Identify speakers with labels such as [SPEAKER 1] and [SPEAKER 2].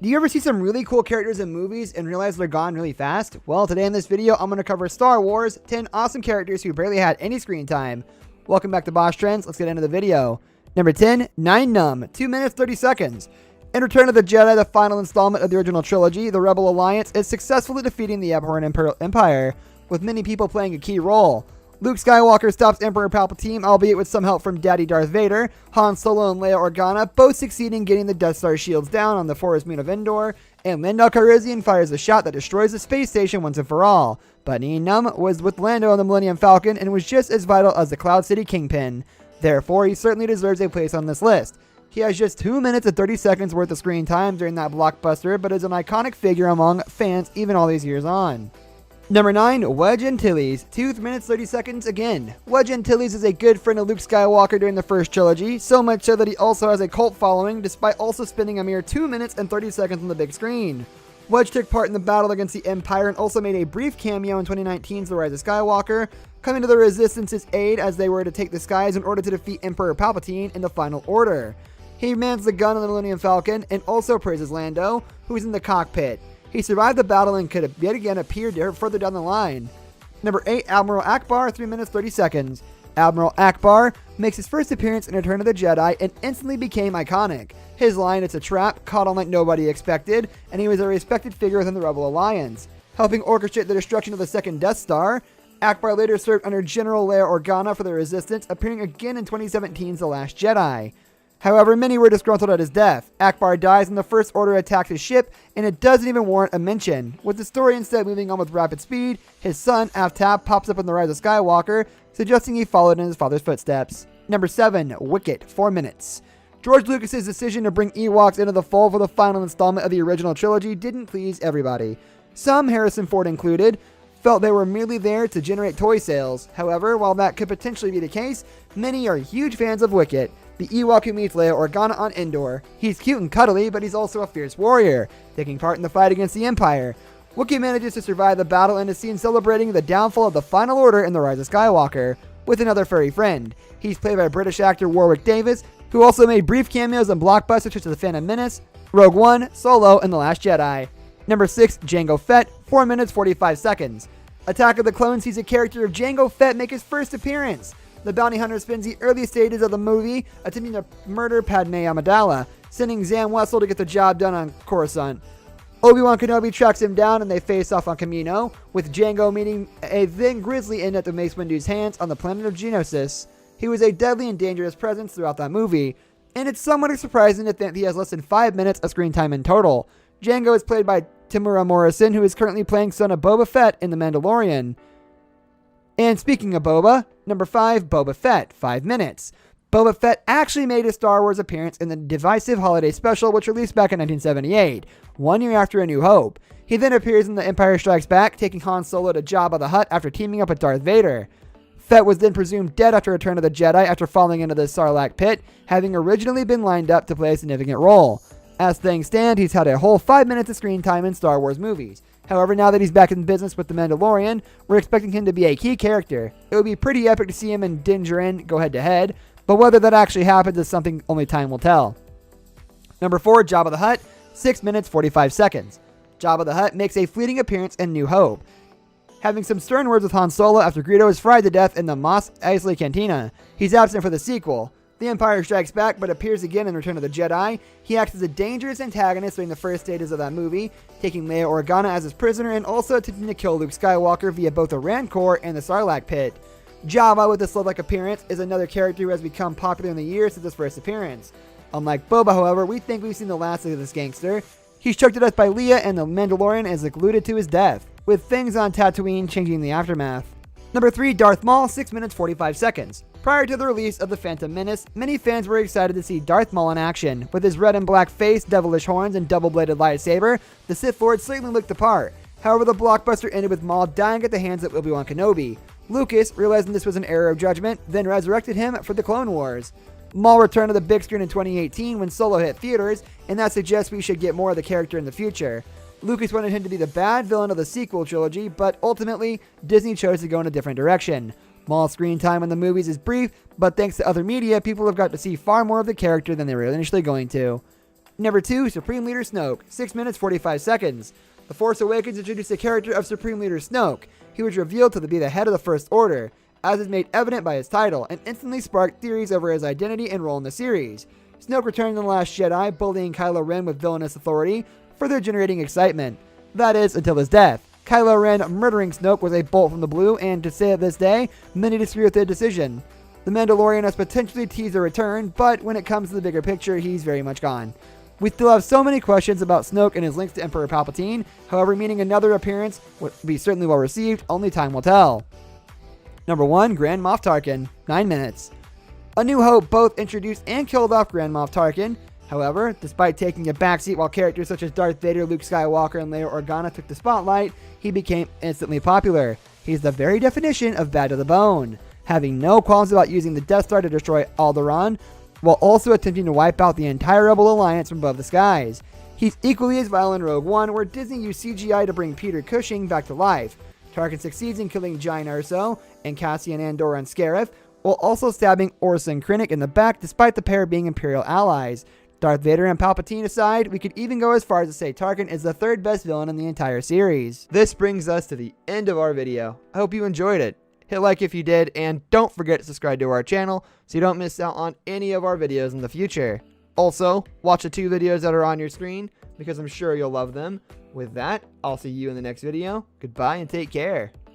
[SPEAKER 1] Do you ever see some really cool characters in movies and realize they're gone really fast? Well, today in this video, I'm going to cover Star Wars, 10 awesome characters who barely had any screen time. Welcome back to Boss Trends. Let's get into the video. Number 10, Nine Numb, 2 minutes 30 seconds. In Return of the Jedi, the final installment of the original trilogy, the Rebel Alliance is successfully defeating the abhorrent Imperial Empire, with many people playing a key role. Luke Skywalker stops Emperor Palpatine, albeit with some help from Daddy Darth Vader. Han Solo and Leia Organa both succeed in getting the Death Star shields down on the forest moon of Endor, and Lando Calrissian fires a shot that destroys the space station once and for all. But Nien Nunb was with Lando on the Millennium Falcon and was just as vital as the Cloud City Kingpin. Therefore, he certainly deserves a place on this list. He has just 2 minutes and 30 seconds worth of screen time during that blockbuster, but is an iconic figure among fans even all these years on. Number 9, Wedge Antilles, 2 minutes 30 seconds again. Wedge Antilles is a good friend of Luke Skywalker during the first trilogy, so much so that he also has a cult following, despite also spending a mere 2 minutes and 30 seconds on the big screen. Wedge took part in the battle against the Empire and also made a brief cameo in 2019's The Rise of Skywalker, coming to the Resistance's aid as they were to take the skies in order to defeat Emperor Palpatine in the Final Order. He mans the gun on the Millennium Falcon and also praises Lando, who is in the cockpit. He survived the battle and could yet again appear there further down the line. Number 8, Admiral Ackbar, 3 minutes 30 seconds. Admiral Ackbar makes his first appearance in Return of the Jedi and instantly became iconic. His line, "It's a trap," caught on like nobody expected, and he was a respected figure within the Rebel Alliance. Helping orchestrate the destruction of the second Death Star, Ackbar later served under General Leia Organa for the Resistance, appearing again in 2017's The Last Jedi. However, many were disgruntled at his death. Ackbar dies when the First Order attacks his ship, and it doesn't even warrant a mention. With the story instead moving on with rapid speed, his son, Aftab, pops up in The Rise of Skywalker, suggesting he followed in his father's footsteps. Number 7, Wicket, 4 minutes. George Lucas's decision to bring Ewoks into the fold for the final installment of the original trilogy didn't please everybody. Some, Harrison Ford included, felt they were merely there to generate toy sales. However, while that could potentially be the case, many are huge fans of Wicket, the Ewok who meets Leia Organa on Endor. He's cute and cuddly, but he's also a fierce warrior, taking part in the fight against the Empire. Wookie manages to survive the battle and is seen celebrating the downfall of the Final Order in The Rise of Skywalker, with another furry friend. He's played by British actor Warwick Davis, who also made brief cameos in blockbusters such as The Phantom Menace, Rogue One, Solo, and The Last Jedi. Number 6, Jango Fett, 4 minutes 45 seconds. Attack of the Clones sees a character of Jango Fett make his first appearance. The bounty hunter spends the early stages of the movie attempting to murder Padme Amidala, sending Zam Wesell to get the job done on Coruscant. Obi-Wan Kenobi tracks him down and they face off on Kamino, with Jango meeting a then grisly end at the Mace Windu's hands on the planet of Geonosis. He was a deadly and dangerous presence throughout that movie, and it's somewhat surprising to think he has less than 5 minutes of screen time in total. Jango is played by Temuera Morrison, who is currently playing son of Boba Fett in The Mandalorian. And speaking of Boba, number 5, Boba Fett, 5 minutes. Boba Fett actually made a Star Wars appearance in the divisive holiday special, which released back in 1978, 1 year after A New Hope. He then appears in The Empire Strikes Back, taking Han Solo to Jabba the Hutt after teaming up with Darth Vader. Fett was then presumed dead after Return of the Jedi after falling into the Sarlacc pit, having originally been lined up to play a significant role. As things stand, he's had a whole 5 minutes of screen time in Star Wars movies. However, now that he's back in business with The Mandalorian, we're expecting him to be a key character. It would be pretty epic to see him and Din Djarin go head-to-head, but whether that actually happens is something only time will tell. Number 4, Jabba the Hutt, 6 minutes 45 seconds. Jabba the Hutt makes a fleeting appearance in New Hope, having some stern words with Han Solo after Greedo is fried to death in the Mos Eisley Cantina. He's absent for the sequel, The Empire Strikes Back, but appears again in Return of the Jedi. He acts as a dangerous antagonist during the first stages of that movie, taking Leia Organa as his prisoner and also attempting to kill Luke Skywalker via both the Rancor and the Sarlacc pit. Jabba, with this love-like appearance, is another character who has become popular in the years since his first appearance. Unlike Boba, however, we think we've seen the last of this gangster. He's choked to death by Leia, and the Mandalorian is alluded to his death, with things on Tatooine changing the aftermath. Number 3, Darth Maul, 6 minutes 45 seconds. Prior to the release of The Phantom Menace, many fans were excited to see Darth Maul in action. With his red and black face, devilish horns, and double-bladed lightsaber, the Sith Lord certainly looked the part. However, the blockbuster ended with Maul dying at the hands of Obi-Wan Kenobi. Lucas, realizing this was an error of judgment, then resurrected him for the Clone Wars. Maul returned to the big screen in 2018 when Solo hit theaters, and that suggests we should get more of the character in the future. Lucas wanted him to be the bad villain of the sequel trilogy, but ultimately, Disney chose to go in a different direction. Maul's screen time in the movies is brief, but thanks to other media, people have got to see far more of the character than they were initially going to. Number 2, Supreme Leader Snoke, 6 minutes 45 seconds. The Force Awakens introduced the character of Supreme Leader Snoke. He was revealed to be the head of the First Order, as is made evident by his title, and instantly sparked theories over his identity and role in the series. Snoke returned in The Last Jedi, bullying Kylo Ren with villainous authority, further generating excitement. That is, until his death. Kylo Ren murdering Snoke was a bolt from the blue, and to say it this day, many disagree with the decision. The Mandalorian has potentially teased a return, but when it comes to the bigger picture, he's very much gone. We still have so many questions about Snoke and his links to Emperor Palpatine, however, meaning another appearance would be certainly well received, only time will tell. Number 1, Grand Moff Tarkin, 9 minutes. A New Hope both introduced and killed off Grand Moff Tarkin. However, despite taking a backseat while characters such as Darth Vader, Luke Skywalker, and Leia Organa took the spotlight, he became instantly popular. He's the very definition of bad to the bone, having no qualms about using the Death Star to destroy Alderaan, while also attempting to wipe out the entire Rebel Alliance from above the skies. He's equally as violent in Rogue One, where Disney used CGI to bring Peter Cushing back to life. Tarkin succeeds in killing Giant Erso and Cassian Andor on Scarif, while also stabbing Orson Krennic in the back despite the pair being Imperial allies. Darth Vader and Palpatine aside, we could even go as far as to say Tarkin is the third best villain in the entire series. This brings us to the end of our video. I hope you enjoyed it. Hit like if you did, and don't forget to subscribe to our channel so you don't miss out on any of our videos in the future. Also, watch the 2 videos that are on your screen because I'm sure you'll love them. With that, I'll see you in the next video. Goodbye and take care.